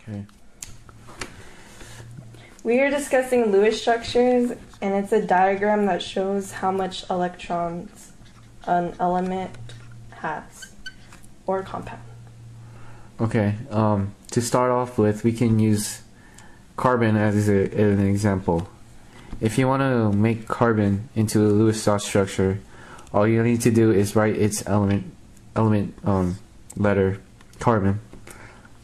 Okay. We are discussing Lewis structures, and it's a diagram that shows how much electrons an element has, or compound. Okay, to start off with, we can use carbon as an example. If you want to make carbon into a Lewis dot structure, all you need to do is write its element letter, carbon.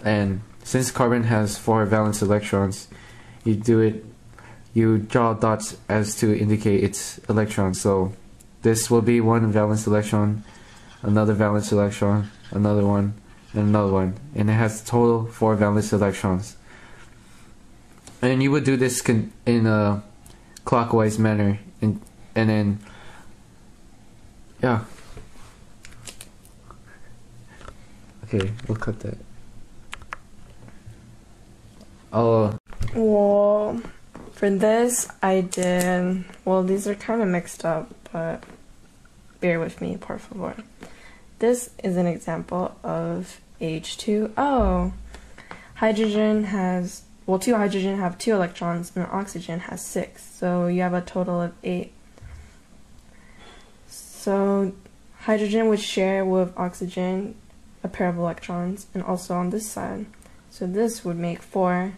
And since carbon has 4 valence electrons, you draw dots as to indicate its electrons. So this will be 1 valence electron, another valence electron, another one, and another one, and it has total 4 valence electrons. And you would do this in a clockwise manner, and then yeah. Okay, we'll cut that. Well, for this I did, well, these are kind of mixed up, but bear with me, por favor. This is an example of H2O. Hydrogen has, well, 2 hydrogen have 2 electrons, and oxygen has 6. So you have a total of 8. So hydrogen would share with oxygen a pair of electrons, and also on this side. So this would make 4,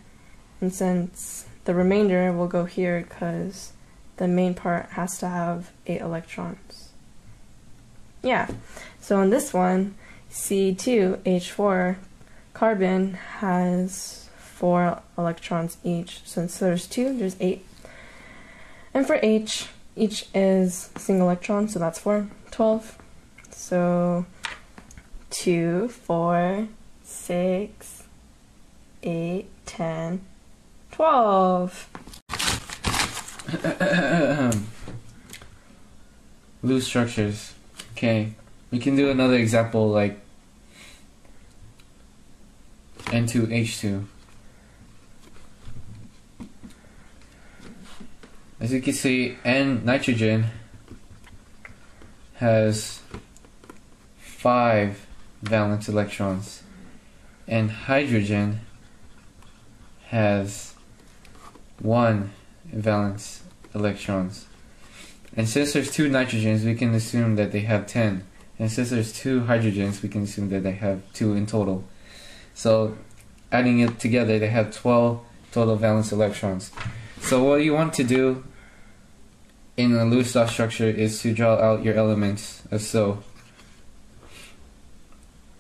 and since the remainder will go here because the main part has to have 8 electrons. Yeah, so in this one, C2H4 carbon has 4 electrons each. Since there's 2, there's 8. And for H, each is a single electron, so that's 4, 12. So 2, 4, 6, 8, 10, 12. Lewis structures. Okay, we can do another example like N2H2. As you can see, nitrogen has 5 valence electrons, and hydrogen has 1 valence electrons. And since there's 2 nitrogens, we can assume that they have 10. And since there's 2 hydrogens, we can assume that they have 2 in total. So adding it together, they have 12 total valence electrons. So what you want to do in a Lewis dot structure is to draw out your elements as so.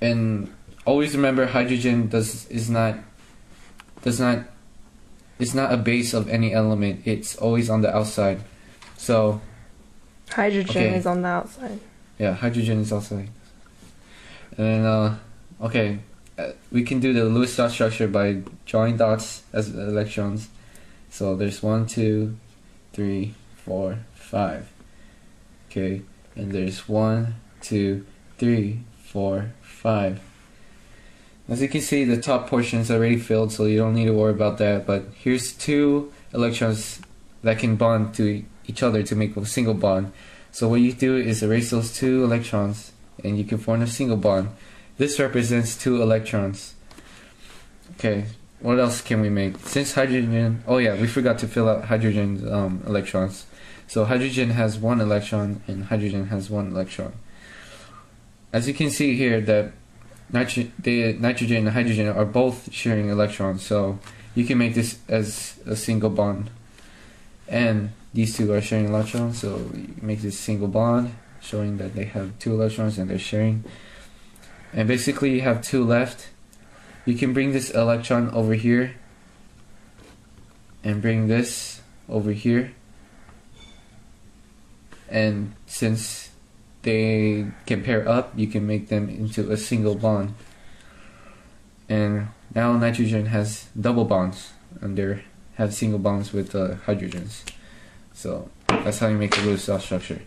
And always remember, hydrogen is not a base of any element. It's always on the outside. So hydrogen is on the outside. Yeah, hydrogen is outside. And then okay, we can do the Lewis dot structure by drawing dots as electrons. So there's 1, 2, 3, 4, 5. Okay, and there's 1, 2, 3, 4, 5. As you can see, the top portion is already filled, so you don't need to worry about that. But here's 2 electrons that can bond to each other to make a single bond. So what you do is erase those 2 electrons, and you can form a single bond. This represents 2 electrons. Okay, what else can we make? Since hydrogen, oh yeah, we forgot to fill out hydrogen's electrons. So hydrogen has 1 electron, and hydrogen has 1 electron. As you can see here, that the nitrogen and hydrogen are both sharing electrons, so you can make this as a single bond. And these 2 are sharing electrons, so you make this single bond, showing that they have 2 electrons and they're sharing. And basically you have 2 left. You can bring this electron over here, and bring this over here. And since they can pair up, you can make them into a single bond. And now nitrogen has double bonds, and they have single bonds with hydrogens. So that's how you make a Lewis dot structure.